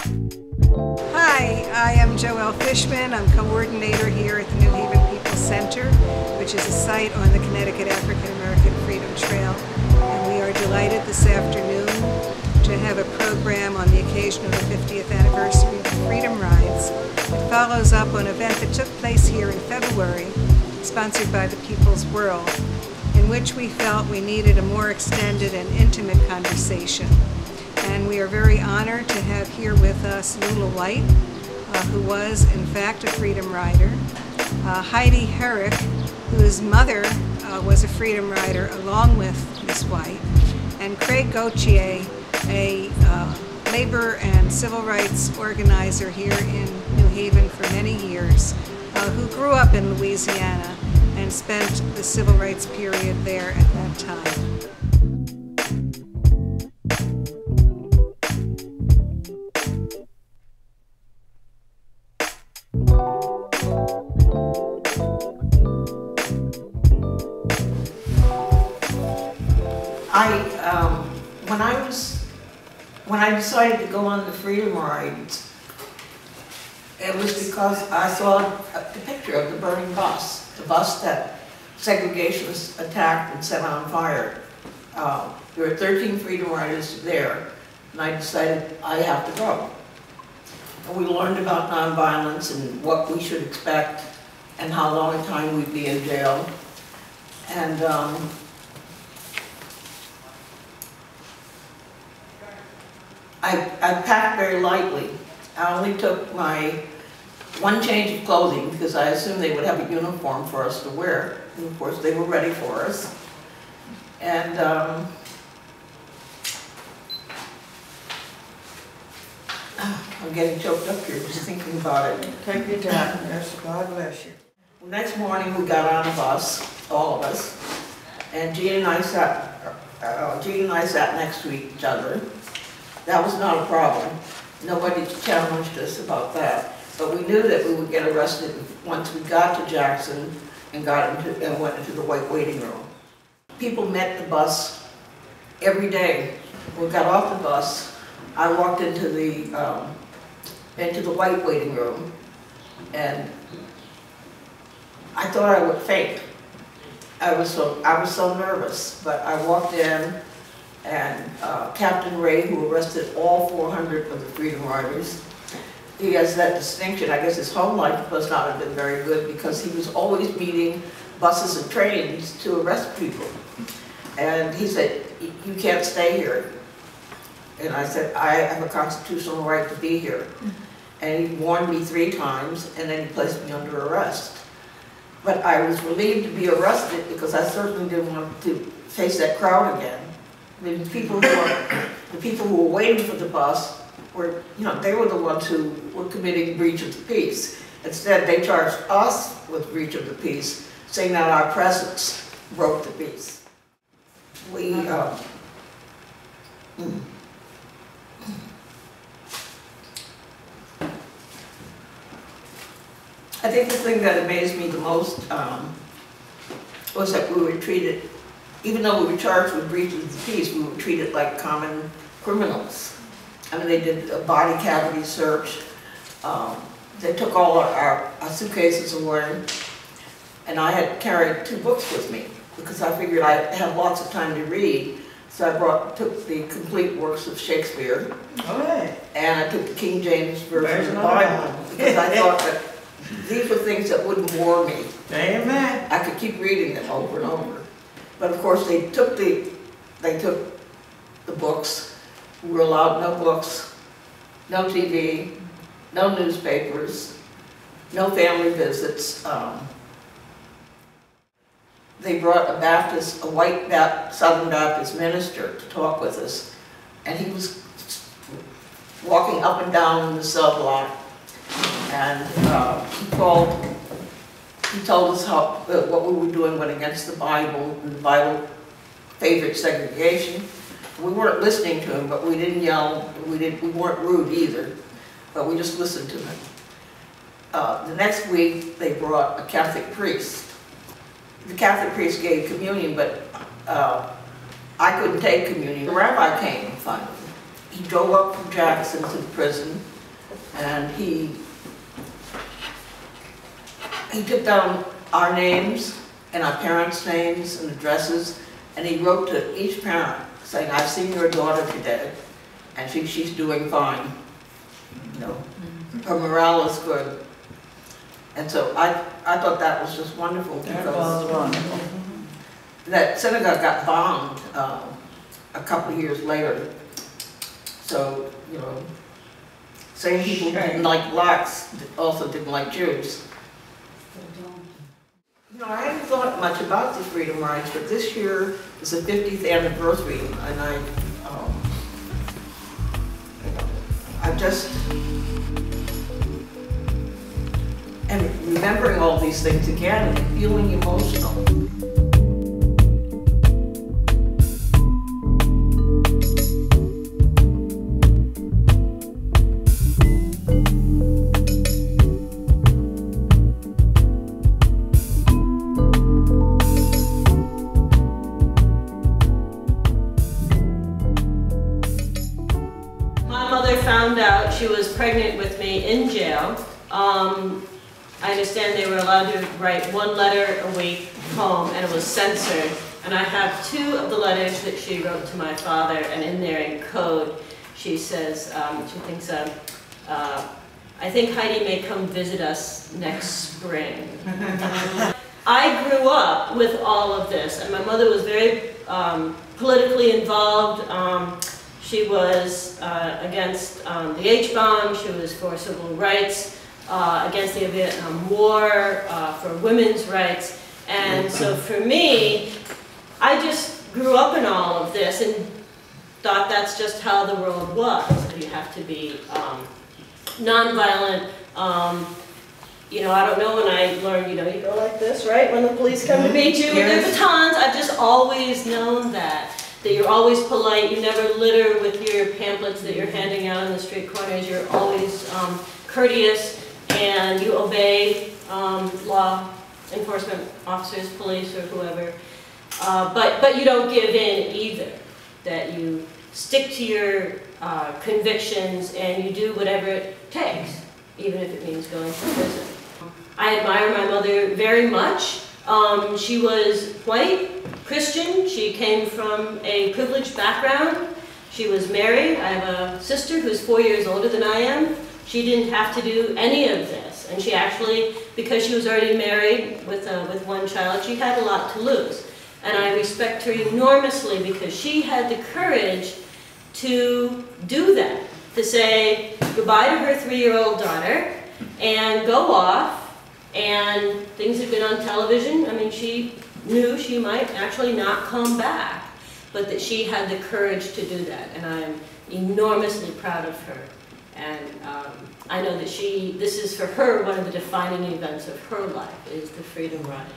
Hi, I am Joelle Fishman. I'm coordinator here at the New Haven People's Center, which is a site on the Connecticut African American Freedom Trail. And we are delighted this afternoon to have a program on the occasion of the 50th anniversary of the Freedom Rides. It follows up on an event that took place here in February, sponsored by the People's World, in which we felt we needed a more extended and intimate conversation. And we are very honored to have here with us Lula White, who was in fact a Freedom Rider, Heidi Herrick, whose mother was a Freedom Rider along with Miss White, and Craig Gauthier, a labor and civil rights organizer here in New Haven for many years, who grew up in Louisiana and spent the civil rights period there at that time. When I decided to go on the Freedom Rides, it was because I saw the picture of the burning bus, the bus that segregationists attacked and set on fire. There were 13 Freedom Riders there, and I decided I have to go. And we learned about nonviolence and what we should expect and how long a time we'd be in jail. And I packed very lightly. I only took my one change of clothing because I assumed they would have a uniform for us to wear. And of course, they were ready for us. And I'm getting choked up here just thinking about it. Take your time, nurse. God bless you. The next morning, we got on a bus, all of us, and Jean and I sat next to each other. That was not a problem. Nobody challenged us about that. But we knew that we would get arrested once we got to Jackson and went into the white waiting room. People met the bus every day. We got off the bus. I walked into the white waiting room, and I thought I would faint. I was so nervous, but I walked in. And Captain Ray, who arrested all 400 of the Freedom Riders, he has that distinction. I guess his home life must not have been very good because he was always meeting buses and trains to arrest people. And he said, "You can't stay here." And I said, "I have a constitutional right to be here." And he warned me 3 times, and then he placed me under arrest. But I was relieved to be arrested because I certainly didn't want to face that crowd again. I mean, the people who were waiting for the bus were, they were the ones who were committing breach of the peace. Instead, they charged us with breach of the peace, saying that our presence broke the peace. I think the thing that amazed me the most was that we were treated, even though we were charged with breach of the peace, we were treated like common criminals. I mean, they did a body cavity search. They took all our suitcases away, and I had carried 2 books with me because I figured I'd have lots of time to read. So I took the complete works of Shakespeare, and I took the King James Version of the Bible because I thought that these were things that wouldn't bore me. Amen. I could keep reading them over and over. But of course, they took the books. We were allowed no books, no TV, no newspapers, no family visits. They brought a white Southern Baptist minister to talk with us, and he was walking up and down in the cell block, and he told us what we were doing went against the Bible, and the Bible favored segregation. We weren't listening to him, but we didn't yell. We weren't rude either, but we just listened to him. The next week, they brought a Catholic priest. The Catholic priest gave communion, but I couldn't take communion. The rabbi came finally. He drove up from Jackson to the prison, and he took down our names and our parents' names and addresses, and he wrote to each parent saying, "I've seen your daughter today, and she's doing fine. You know, her morale is good." And so I thought that was just wonderful, because that synagogue got bombed a couple of years later. So, you know, same people who didn't like blacks also didn't like Jews. You know, I hadn't thought much about the freedom rides, but this year is the 50th anniversary, and I just am remembering all these things again and feeling emotional. Found out she was pregnant with me in jail. I understand they were allowed to write one letter a week home, and it was censored. And I have 2 of the letters that she wrote to my father, and in there in code, she says, she thinks, I think Heidi may come visit us next spring. I grew up with all of this, and my mother was very politically involved. She was against the H-bomb, she was for civil rights, against the Vietnam War, for women's rights. And so for me, I just grew up in all of this and thought that's just how the world was. You have to be nonviolent. You know, I don't know when I learned, you know, you go like this, right? When the police come to beat you with their batons. I've just always known that you're always polite, you never litter with your pamphlets that you're handing out in the street corners, you're always courteous, and you obey law enforcement officers, police, or whoever. But you don't give in either, that you stick to your convictions and you do whatever it takes, even if it means going to prison. I admire my mother very much. She was white, Christian. She came from a privileged background. She was married. I have a sister who's 4 years older than I am. She didn't have to do any of this. And she actually, because she was already married with one child, she had a lot to lose. And I respect her enormously because she had the courage to do that, to say goodbye to her 3-year-old daughter and go off. And things had been on television. I mean, she knew she might actually not come back, but that she had the courage to do that. And I'm enormously proud of her. And I know that this is for her one of the defining events of her life, is the Freedom Ride.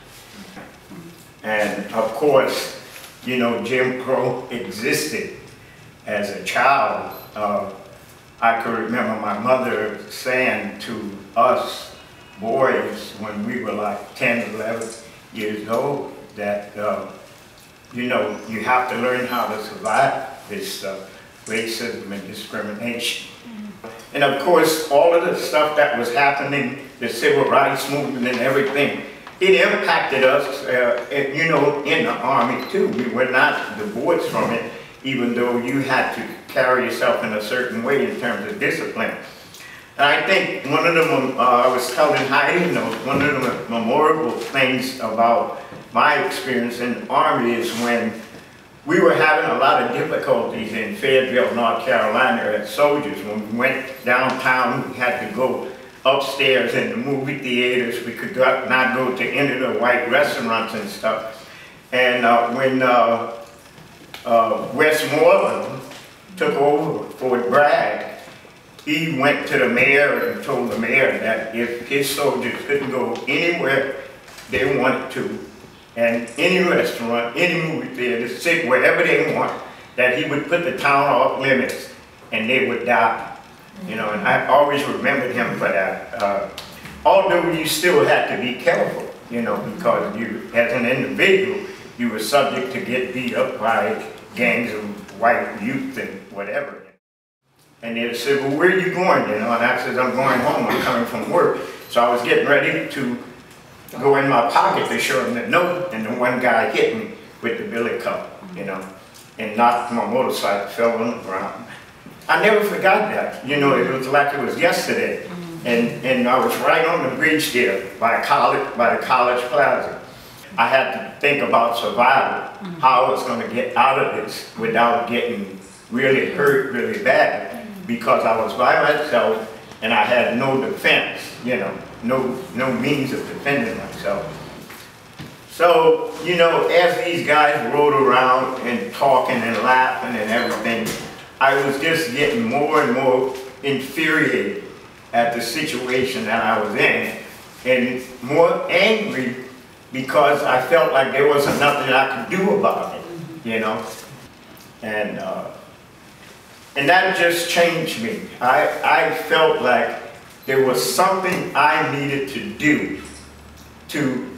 And of course, you know, Jim Crow existed. As a child, I could remember my mother saying to us boys when we were like 10, 11 years old that, you know, you have to learn how to survive this racism and discrimination. And of course, all of the stuff that was happening, the civil rights movement and everything, it impacted us, you know, in the Army too. We were not divorced from it, even though you had to carry yourself in a certain way in terms of discipline. And I think one of them, I was telling Heidi, you know, one of the memorable things about my experience in the Army is when we were having a lot of difficulties in Fayetteville, North Carolina as soldiers. When we went downtown, we had to go upstairs in the movie theaters. We could not go to any of the white restaurants and stuff. And when Westmoreland took over Fort Bragg, he went to the mayor and told the mayor that if his soldiers couldn't go anywhere they wanted to, and any restaurant, any movie theater, sit wherever they want, that he would put the town off limits and they would die. You know, and I always remembered him for that. Although you still had to be careful, you know, because you, as an individual, you were subject to get beat up by gangs of white youth and whatever. And they said, well, where are you going? You know, and I said, I'm going home, I'm coming from work. So I was getting ready to go in my pocket to show them the note, and the one guy hit me with the billy club, you know, and knocked my motorcycle, fell on the ground. I never forgot that, you know, it was like it was yesterday. And I was right on the bridge there by the college plaza. I had to think about survival, how I was going to get out of this without getting really hurt really bad, because I was by myself and I had no defense, you know, no means of defending myself. So, you know, as these guys rode around and talking and laughing and everything, I was just getting more and more infuriated at the situation that I was in, and more angry because I felt like there wasn't nothing I could do about it, you know. And that just changed me. I felt like there was something I needed to do to,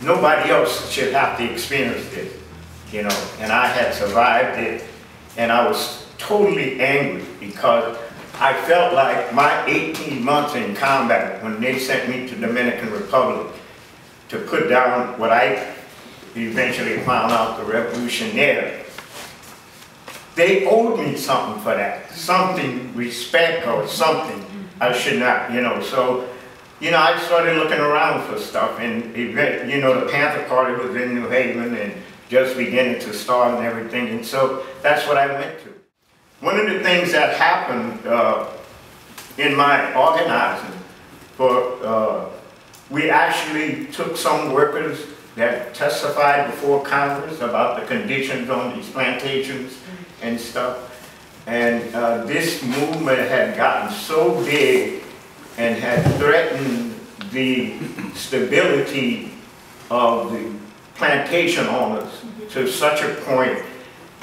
nobody else should have to experience this, you know. And I had survived it, and I was totally angry because I felt like my 18 months in combat, when they sent me to Dominican Republic to put down what I eventually found out the revolution there, they owed me something for that, something, respect or something I should not, you know. So, you know, I started looking around for stuff, and you know, the Panther Party was in New Haven and just beginning to start and everything, and so that's what I went to. One of the things that happened in my organizing, we actually took some workers that testified before Congress about the conditions on these plantations and stuff. And this movement had gotten so big and had threatened the stability of the plantation owners to such a point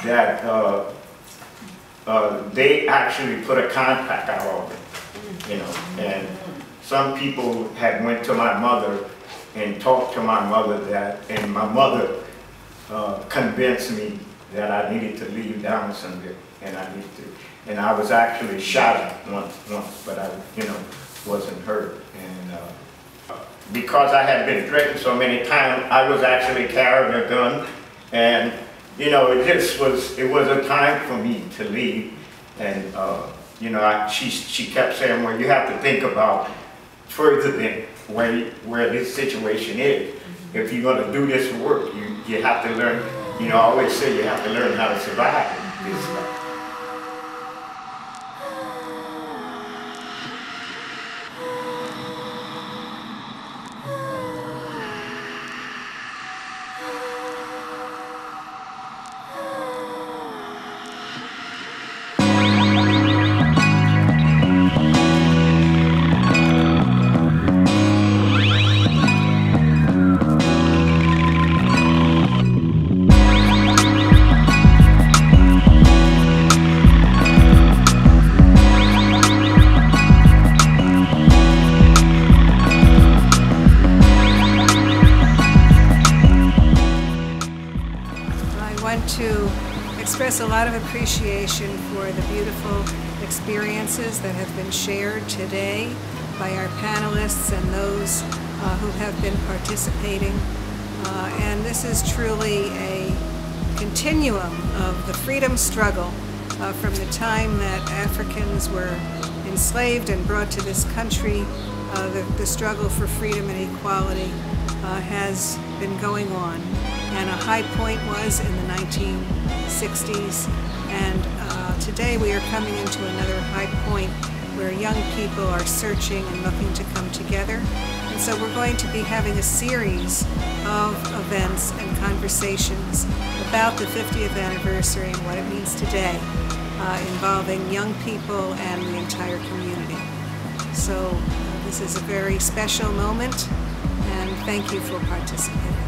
that they actually put a contract out on it, you know. And some people had went to my mother and talked to my mother and my mother convinced me that I needed to leave Downson, and I was actually shot once, but I, you know, wasn't hurt. And because I had been threatened so many times, I was actually carrying a gun, and you know, it was a time for me to leave. And you know, she kept saying, well, you have to think about further than where this situation is. If you're going to do this work, you have to learn, you know, I always say you have to learn how to survive this stuff. A lot of appreciation for the beautiful experiences that have been shared today by our panelists and those who have been participating. And this is truly a continuum of the freedom struggle from the time that Africans were enslaved and brought to this country. The struggle for freedom and equality has been going on. And a high point was in the 1960s, and today we are coming into another high point where young people are searching and looking to come together. And so we're going to be having a series of events and conversations about the 50th anniversary and what it means today, involving young people and the entire community. So this is a very special moment, and thank you for participating.